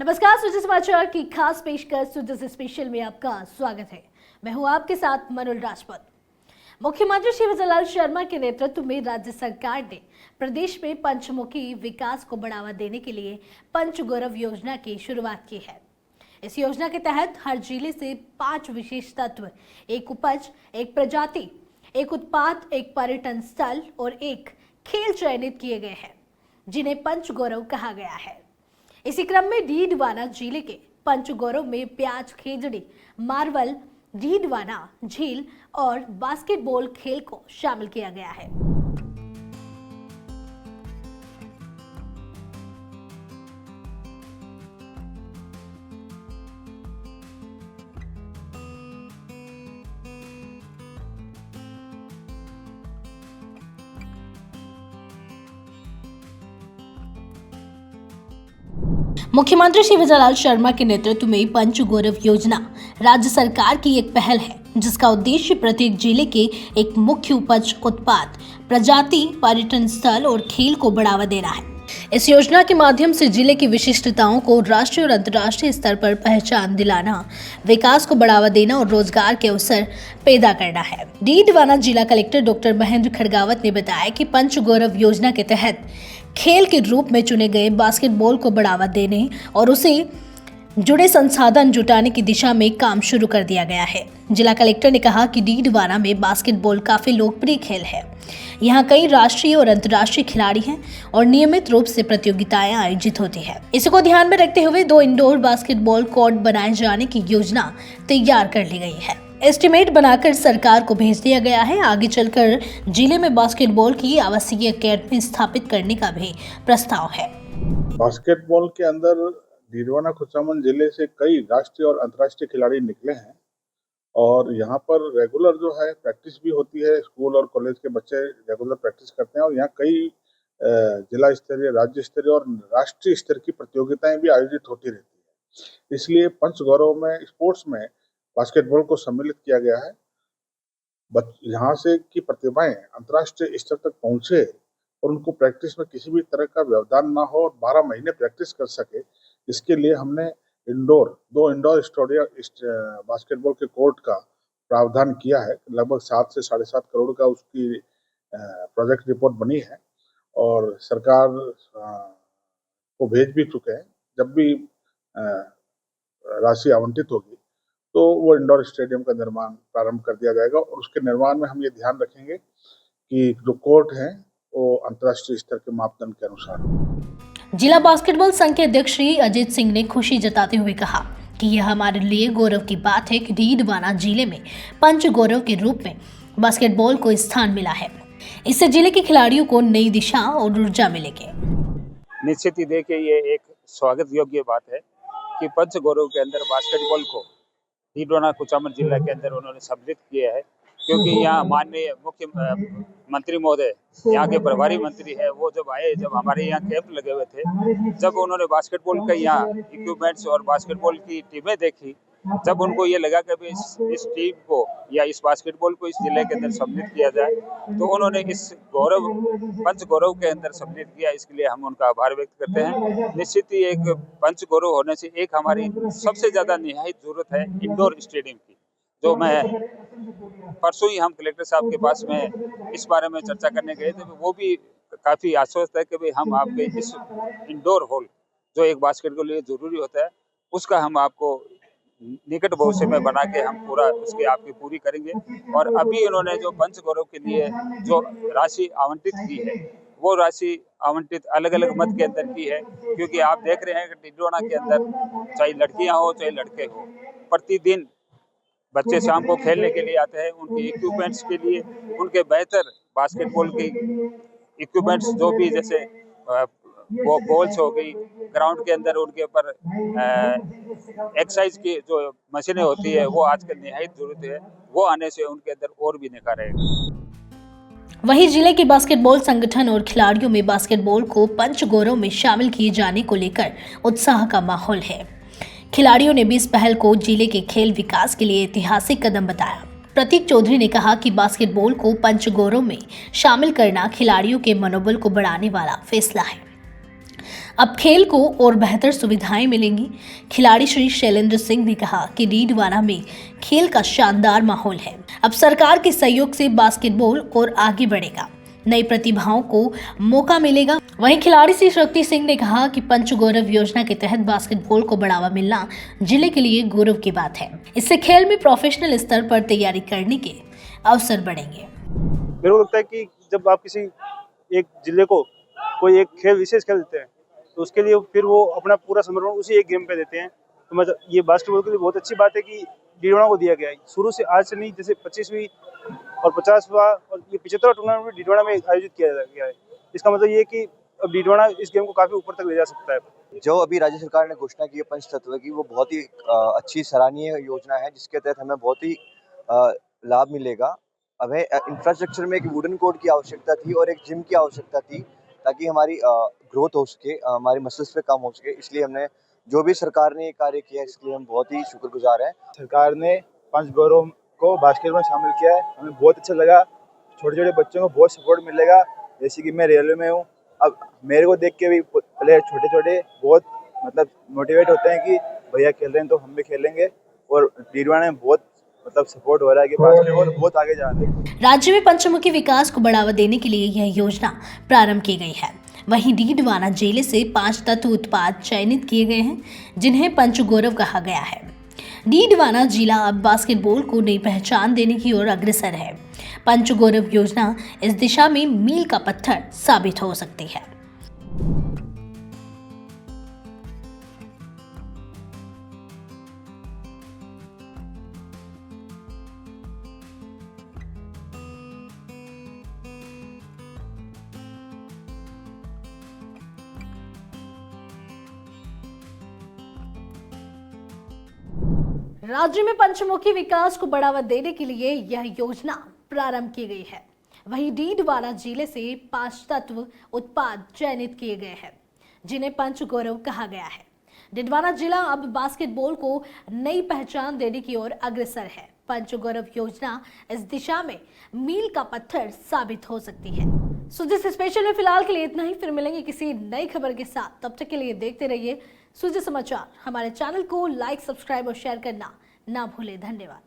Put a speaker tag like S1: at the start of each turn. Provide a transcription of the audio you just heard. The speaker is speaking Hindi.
S1: नमस्कार, सूची समाचार की खास पेशकश सूची स्पेशल में आपका स्वागत है। मैं हूं आपके साथ मनुल राजपूत। मुख्यमंत्री शिवराज शर्मा के नेतृत्व में राज्य सरकार ने प्रदेश में पंचमुखी विकास को बढ़ावा देने के लिए पंच गौरव योजना की शुरुआत की है। इस योजना के तहत हर जिले से 5 विशेष तत्व, एक उपज, एक प्रजाति, एक उत्पाद, एक पर्यटन स्थल और एक खेल चयनित किए गए हैं, जिन्हें पंच गौरव कहा गया है। इसी क्रम में डीडवाना जिले के पंचगौरव में प्याज खेजड़ी, मार्बल, डीडवाना झील और बास्केटबॉल खेल को शामिल किया गया है। मुख्यमंत्री शिवराज शर्मा के नेतृत्व में पंच गौरव योजना राज्य सरकार की एक पहल है, जिसका उद्देश्य प्रत्येक जिले के एक मुख्य उपज, उत्पाद, प्रजाति, पर्यटन स्थल और खेल को बढ़ावा देना है। इस योजना के माध्यम से जिले की विशिष्टताओं को राष्ट्रीय और अंतर्राष्ट्रीय स्तर पर पहचान दिलाना, विकास को बढ़ावा देना और रोजगार के अवसर पैदा करना है। डीडवाना जिला कलेक्टर डॉक्टर महेंद्र खड़गावत ने बताया कि पंच गौरव योजना के तहत खेल के रूप में चुने गए बास्केटबॉल को बढ़ावा देने और उसे जुड़े संसाधन जुटाने की दिशा में काम शुरू कर दिया गया है। जिला कलेक्टर ने कहा कि डीडवाना में बास्केटबॉल काफी लोकप्रिय खेल है। यहाँ कई राष्ट्रीय और अंतर्राष्ट्रीय खिलाड़ी हैं और नियमित रूप से प्रतियोगिताएं आयोजित होती है। इसको ध्यान में रखते हुए 2 इंडोर बास्केटबॉल कोर्ट बनाए जाने की योजना तैयार कर ली गई है। एस्टिमेट बनाकर सरकार को भेज दिया गया है। आगे चलकर जिले में बास्केटबॉल की आवासीय अकेडमी स्थापित करने का भी प्रस्ताव है।
S2: बास्केटबॉल के अंदर डीडवाना खुचामन जिले से कई राष्ट्रीय और अंतर्राष्ट्रीय खिलाड़ी निकले हैं और यहाँ पर रेगुलर जो है प्रैक्टिस भी होती है। स्कूल और कॉलेज के बच्चे रेगुलर प्रैक्टिस करते हैं और यहाँ कई जिला स्तरीय, राज्य स्तरीय और राष्ट्रीय स्तर की प्रतियोगिताएं भी आयोजित होती रहती है। इसलिए पंच गौरव में स्पोर्ट्स में बास्केटबॉल को सम्मिलित किया गया है। यहाँ से की प्रतिभाएं अंतर्राष्ट्रीय स्तर तक पहुंचे और उनको प्रैक्टिस में किसी भी तरह का व्यवधान ना हो और 12 महीने प्रैक्टिस कर सके, इसके लिए हमने 2 इंडोर स्टेडियम बास्केटबॉल के कोर्ट का प्रावधान किया है। लगभग 7 से 7.5 करोड़ का उसकी प्रोजेक्ट रिपोर्ट बनी है और सरकार को भेज भी चुके हैं। जब भी राशि आवंटित होगी तो वो इंडोर स्टेडियम का निर्माण प्रारंभ कर दिया जाएगा और उसके निर्माण में हम ये ध्यान रखेंगे कि जो कोर्ट है वो अंतर्राष्ट्रीय स्तर के मापदंड के अनुसार हो।
S1: जिला बास्केटबॉल संघ के अध्यक्ष श्री अजीत सिंह ने खुशी जताते हुए कहा कि यह हमारे लिए गौरव की बात है कि डीडवाना जिले में पंच गौरव के रूप में बास्केटबॉल को स्थान मिला है। इससे जिले के खिलाड़ियों को नई दिशा और ऊर्जा मिलेगी।
S3: निश्चित ही देखिए, ये एक स्वागत योग्य बात है कि पंच गौरव के अंदर बास्केटबॉल को डीडवाना कुचामन जिला के अंदर उन्होंने सम्मिलित किया है, क्योंकि यहाँ माननीय मुख्य मंत्री महोदय, यहाँ के प्रभारी मंत्री है, वो जब हमारे यहाँ कैंप लगे हुए थे, जब उन्होंने बास्केटबॉल का यहाँ इक्विपमेंट्स और बास्केटबॉल की टीमें देखी, जब उनको ये लगा कि इस टीम को या इस बास्केटबॉल को इस जिले के अंदर सम्मिलित किया जाए, तो उन्होंने इस पंच गौरव के अंदर सम्मिलित किया। इसके लिए हम उनका आभार व्यक्त करते हैं। निश्चित ही एक पंच गौरव होने से एक हमारी सबसे ज्यादा निहायत जरूरत है इंडोर स्टेडियम की, जो मैं परसों ही हम कलेक्टर साहब के पास में इस बारे में चर्चा करने गए थे। वो भी काफी आश्वस्त है कि भाई हम आपके इस इंडोर हॉल जो एक बास्केट के लिए जरूरी होता है, उसका हम आपको निकट भविष्य में बना के हम पूरा उसकी आपकी पूरी करेंगे। और अभी उन्होंने जो पंच गौरव के लिए जो राशि आवंटित की है, वो राशि आवंटित अलग अलग मत के अंदर की है, क्योंकि आप देख रहे हैं कि डीडवाना के अंदर चाहे लड़कियां हो चाहे लड़के हो, प्रतिदिन बच्चे शाम को खेलने के लिए आते हैं। उनके इक्विपमेंट्स के लिए, उनके बेहतर बास्केटबॉल के इक्विपमेंट्स जो भी, जैसे वो बॉल्स हो गई, ग्राउंड के अंदर उनके ऊपर एक्सरसाइज की जो मशीनें होती है, वो आजकल निहायत जरूरत है। वो आने से उनके अंदर और भी निखार रहेगा।
S1: वहीं जिले के बास्केटबॉल संगठन और खिलाड़ियों में बास्केटबॉल को पंच गौरव में शामिल किए जाने को लेकर उत्साह का माहौल है। खिलाड़ियों ने भी इस पहल को जिले के खेल विकास के लिए ऐतिहासिक कदम बताया। प्रतीक चौधरी ने कहा कि बास्केटबॉल को पंच गौरव में शामिल करना खिलाड़ियों के मनोबल को बढ़ाने वाला फैसला है। अब खेल को और बेहतर सुविधाएं मिलेंगी। खिलाड़ी श्री शैलेंद्र सिंह ने कहा कि डीडवाना में खेल का शानदार माहौल है। अब सरकार के सहयोग से बास्केटबॉल और आगे बढ़ेगा, नई प्रतिभाओं को मौका मिलेगा। वहीं खिलाड़ी श्री शक्ति सिंह ने कहा कि पंच गौरव योजना के तहत बास्केटबॉल को बढ़ावा मिलना जिले के लिए गौरव की बात है। इससे खेल में प्रोफेशनल स्तर पर तैयारी करने के अवसर बढ़ेंगे।
S4: मेरे को लगता है कि जब आप किसी एक जिले को कोई एक खेल विशेष खेल देते हैं तो उसके लिए फिर वो अपना पूरा समर्पण उसी एक गेम पे देते हैं। तो मतलब ये बास्केटबॉल के लिए बहुत अच्छी बात है कि डीडवाना को दिया गया है। शुरू से आज से नहीं, जैसे 25वीं और 50वां और ये 75वां टूर्नामेंट डीडवाना में आयोजित किया गया है। इसका मतलब ये है कि अब डीडवाना इस गेम को काफी ऊपर तक ले जा सकता है।
S5: जो अभी राज्य सरकार ने घोषणा की है पंच तत्व की, वो बहुत ही अच्छी सराहनीय योजना है, जिसके तहत हमें बहुत ही लाभ मिलेगा। हमें इंफ्रास्ट्रक्चर में एक वुडन कोर्ट की आवश्यकता थी और एक जिम की आवश्यकता थी, ताकि हमारी ग्रोथ हो सके, हमारी मसल्स पे काम हो सके। इसलिए हमने जो भी सरकार ने ये कार्य किया, इसके लिए हम बहुत ही शुक्रगुजार हैं।
S4: सरकार ने पंच गौरव को बास्केटबॉल में शामिल किया है, हमें बहुत अच्छा लगा। छोटे छोटे बच्चों को बहुत सपोर्ट मिलेगा। जैसे कि मैं रेलवे में हूँ, अब मेरे को देख के भी प्लेयर छोटे छोटे बहुत मतलब मोटिवेट होते हैं कि भैया खेल रहे हैं तो हम भी खेलेंगे। और डीडवाना में बहुत मतलब सपोर्ट हो रहा है कि बास्केटबॉल बहुत आगे जा रहा है।
S1: राज्य में पंचमुखी विकास को बढ़ावा देने के लिए यह योजना प्रारंभ की गई है। वहीं डीडवाना जिले से 5 तत्व उत्पाद चयनित किए गए हैं, जिन्हें पंच गौरव कहा गया है। डीडवाना जिला अब बास्केटबॉल को नई पहचान देने की ओर अग्रसर है। पंच गौरव योजना इस दिशा में मील का पत्थर साबित हो सकती है। राज्य में पंचमुखी विकास को बढ़ावा देने के लिए यह योजना प्रारंभ की गई है। वहीं डीडवाना जिले से 5 तत्व उत्पाद चयनित किए गए हैं, जिन्हें पंच गौरव कहा गया है। डीडवाना जिला अब बास्केटबॉल को नई पहचान देने की ओर अग्रसर है। पंच गौरव योजना इस दिशा में मील का पत्थर साबित हो सकती है। सुजित स्पेशल में फिलहाल के लिए इतना ही। फिर मिलेंगे किसी नई खबर के साथ। तब तक के लिए देखते रहिए सुजित समाचार। हमारे चैनल को लाइक, सब्सक्राइब और शेयर करना ना भूलें। धन्यवाद।